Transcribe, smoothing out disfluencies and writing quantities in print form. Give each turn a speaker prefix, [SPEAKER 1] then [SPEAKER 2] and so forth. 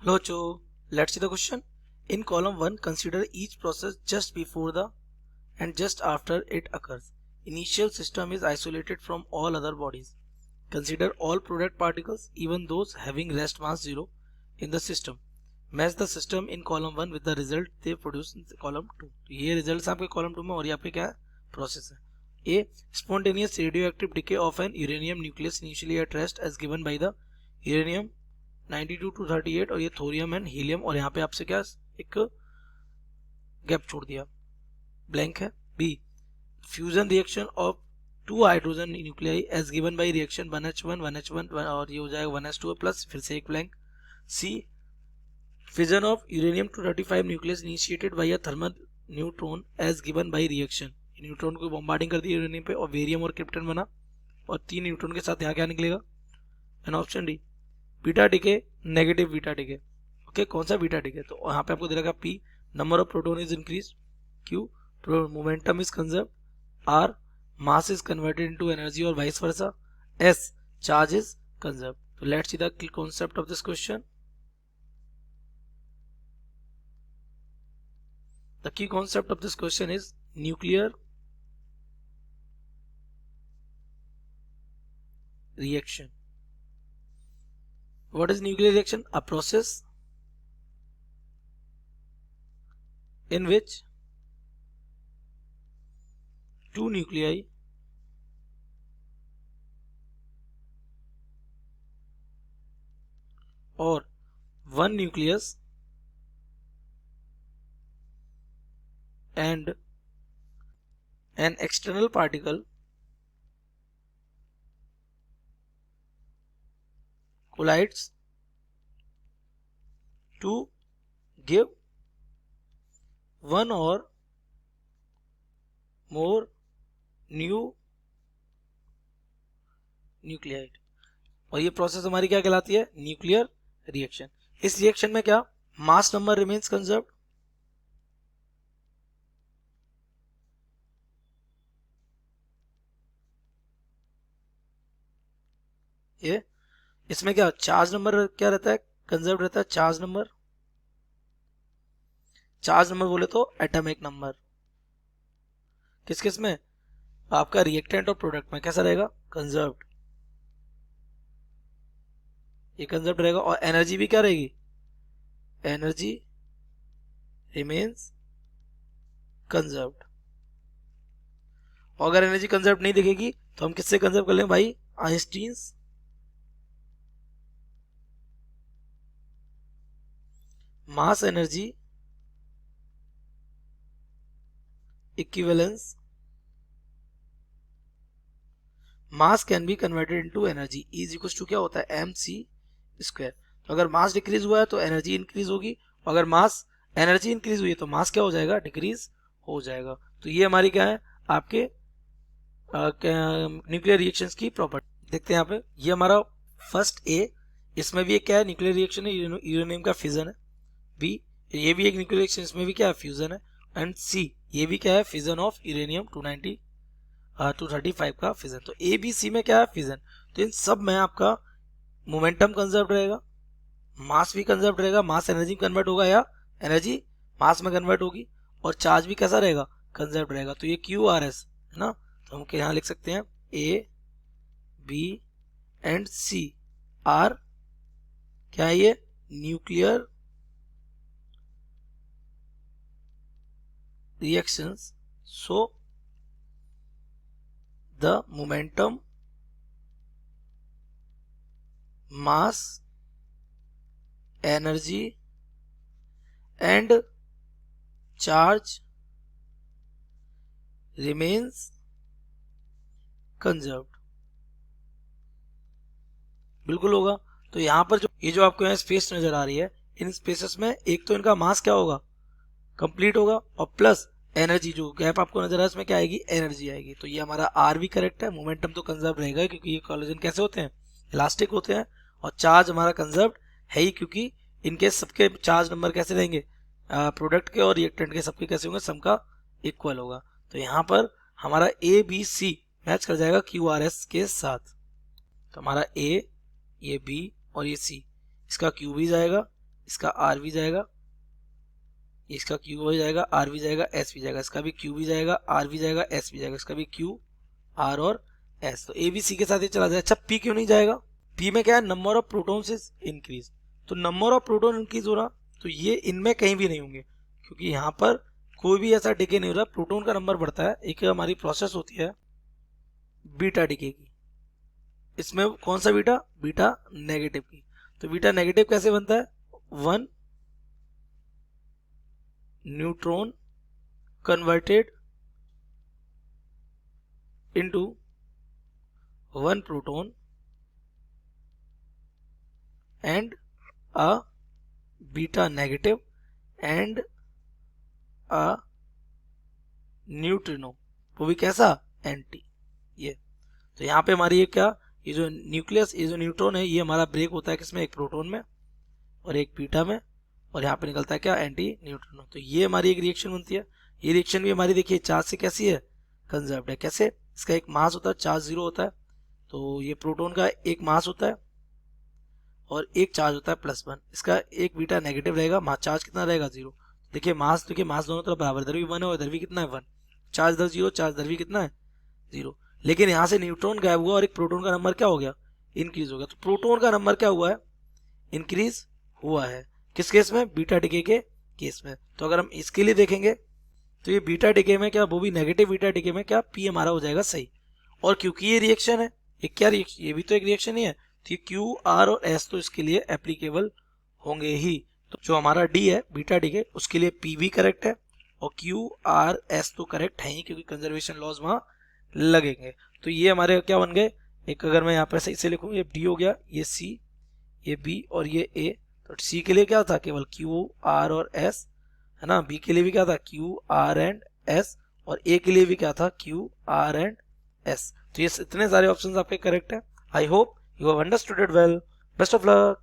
[SPEAKER 1] Hello, Joe. Let's see the question. In column 1, consider each process just before the and just after it occurs. Initial system is isolated from all other bodies. Consider all product particles, even those having rest mass 0 in the system. Match the system in column 1 with the result they produce in column 2. तो ये results आपके column 2 में और यहाँ पे क्या process है. A. Spontaneous radioactive decay of an uranium nucleus initially at rest as given by the uranium 92 to 38 और ये थोरियम एंड हीलियम और यहाँ पे आपसे क्या एक गैप छोड़ दिया, ब्लैंक है. B. Fusion reaction of 2 hydrogen nuclei as given by reaction 1H1 1H1 और ये हो जाएगा 1S2 प्लस फिर से एक blank. C. Fission of uranium 235 nucleus initiated by a thermal neutron as given by reaction. Neutron को bombarding कर दी यूरेनियम पे और बेरियम और क्रिप्टन बना और 3 न्यूट्रॉन के साथ यहाँ क्या निकलेगा. And option D beta decay, negative beta decay. Okay, कौन सा बीटा डिके? तो यहाँ पे आपको दे रखा P number of proton is increase, Q momentum is conserve, R mass is converted into energy और vice versa, S charge is conserve. तो let's see the concept of this question. The key concept of this question is nuclear reaction. What is nuclear reaction? A process in which two nuclei or one nucleus and an external particle collides to give one or more new nuclide. और ये process हमारी क्या कहलाती है? Nuclear reaction. इस reaction में क्या mass number remains conserved, ये इसमें क्या चार्ज नंबर क्या रहता है? कंजर्व रहता है चार्ज नंबर. चार्ज नंबर बोले तो एटॉमिक नंबर. किस किस में? आपका रिएक्टेंट और प्रोडक्ट में कैसा रहेगा? कंजर्व्ड. ये कंजर्व्ड रहेगा. और एनर्जी भी क्या रहेगी? Energy remains conserved. और अगर एनर्जी कंजर्व्ड नहीं दिखेगी तो हम किससे कंजर्व कर लेंगे भाई? Einstein's mass energy equivalence. Mass can be converted into energy is equals to क्या होता है? mc². तो अगर मास डिक्रीज हुआ है तो एनर्जी इंक्रीज होगी, अगर मास एनर्जी इंक्रीज हुई है तो मास क्या हो जाएगा? डिक्रीज हो जाएगा. तो ये हमारी क्या है? आपके न्यूक्लियर रिएक्शंस की प्रॉपर्टी. देखते हैं यहाँ पे. ये हमारा फर्स्ट ए, इसमें भी एक क्या है? न्यूक्लियर रिएक्शन है, यूरेनियम का फिजन है. बी ये भी एक न्यूक्लियर रिएक्शन, इसमें भी क्या है? फ्यूजन है. एंड सी ये भी क्या है? फिजन ऑफ यूरेनियम 235 का फिजन. तो ए बी सी में क्या है? फिजन. तो इन सब में आपका मोमेंटम कंजर्व रहेगा, मास भी कंजर्व रहेगा, मास एनर्जी में कन्वर्ट होगा या एनर्जी मास में कन्वर्ट होगी, और चार्ज भी कैसा रहेगा? कंजर्व रहेगा. तो ये क्यू आर एस है ना. तो हम यहाँ लिख सकते हैं A B and C are क्या है? ये nuclear reactions, so the momentum, mass, energy and charge remains conserved. बिल्कुल होगा. तो यहाँ पर जो आपको यहाँ स्पेस नजर आ रही है, इन स्पेसेस में एक तो इनका मास क्या होगा? कंप्लीट होगा, और प्लस एनर्जी जो गैप आपको नजर आ रहा है इसमें क्या आएगी? एनर्जी आएगी. तो ये हमारा आर भी करेक्ट है. मोमेंटम तो कंजर्व रहेगा क्योंकि ये कोलिजन कैसे होते हैं? इलास्टिक होते हैं. और चार्ज हमारा कंजर्व है ही क्योंकि इनके सबके चार्ज नंबर कैसे रहेंगे? प्रोडक्ट के और रिएक्टेंट के सबके कैसे होंगे? सबका इक्वल होगा. तो यहाँ पर हमारा ए बी सी मैच कर जाएगा क्यू आर एस के साथ. तो हमारा ए, ये बी और ये सी, इसका क्यू भी जाएगा, इसका आर भी जाएगा, इसका क्यू हो जाएगा, आर भी जाएगा, एस भी जाएगा, इसका भी क्यू भी जाएगा, आर भी जाएगा, एस भी जाएगा, इसका भी क्यू, आर और एस। तो ए बी सी के साथ ये चला जाए। अच्छा पी क्यों नहीं जाएगा? पी में क्या है, number of protons is increase, तो नंबर ऑफ प्रोटॉन इंक्रीज हो रहा, तो ये इनमें कहीं भी नहीं होंगे, क्योंकि यहाँ पर कोई भी ऐसा डिके नहीं हो रहा, प्रोटॉन का नंबर बढ़ता है। एक हमारी प्रोसेस होती है बीटा डिके की, इसमें कौन सा बीटा, बीटा नेगेटिव की। तो बीटा नेगेटिव कैसे बनता है, 1 neutron converted into 1 proton and a beta negative and a neutrino, वो भी कैसा, एंटी। ये तो यहाँ पे हमारी ये क्या, ये जो न्यूक्लियस, ये जो न्यूट्रॉन है, ये हमारा ब्रेक होता है किसमें, एक प्रोटॉन में और एक बीटा में, और यहाँ पे निकलता है क्या, एंटी न्यूट्रिनो। तो ये हमारी एक रिएक्शन बनती है। ये रिएक्शन भी हमारी देखिए चार्ज से कैसी है, कंजर्व्ड है। कैसे, इसका एक मास होता है, चार्ज 0 होता है, तो ये प्रोटॉन का एक मास होता है और एक चार्ज होता है +1, इसका एक बीटा नेगेटिव रहेगा, चार्ज कितना रहेगा, 0। देखिए मास दोनों तरफ बराबर, इधर भी 1 है और इधर भी कितना है, 1। चार्ज इधर 0, चार्ज इधर भी कितना है, 0। लेकिन यहाँ से न्यूट्रॉन गायब हुआ और एक प्रोटॉन का नंबर क्या हो गया, इंक्रीज हो गया। तो प्रोटॉन का नंबर क्या हुआ है, इंक्रीज हुआ है। किस केस में, बीटा डिके के केस में। तो अगर हम इसके लिए देखेंगे तो ये बीटा डिके में क्या, वो भी नेगेटिव बीटा डिके में क्या, पी हमारा हो जाएगा सही। और क्योंकि ये रिएक्शन है, ये क्या रिएक्शन, ये भी तो एक रिएक्शन ही है, तो ये क्यू, आर और एस तो इसके लिए एप्लीकेबल होंगे ही। तो जो हमारा डी है बीटा डिके, उसके लिए पी भी करेक्ट है और क्यू, आर, एस तो करेक्ट है ही, क्योंकि कंजर्वेशन लॉज वहां लगेंगे। तो ये हमारे क्या बन गए, एक अगर मैं यहाँ पर सही से लिखूँ, ये डी हो गया, ये सी, ये बी और ये ए। तो सी के लिए क्या था, केवल क्यू, आर और एस, है ना। बी के लिए भी क्या था, क्यू, आर एंड एस, और ए के लिए भी क्या था, क्यू, आर एंड एस। तो ये इतने सारे ऑप्शंस आपके करेक्ट है। I hope you have understood it well. Best of luck.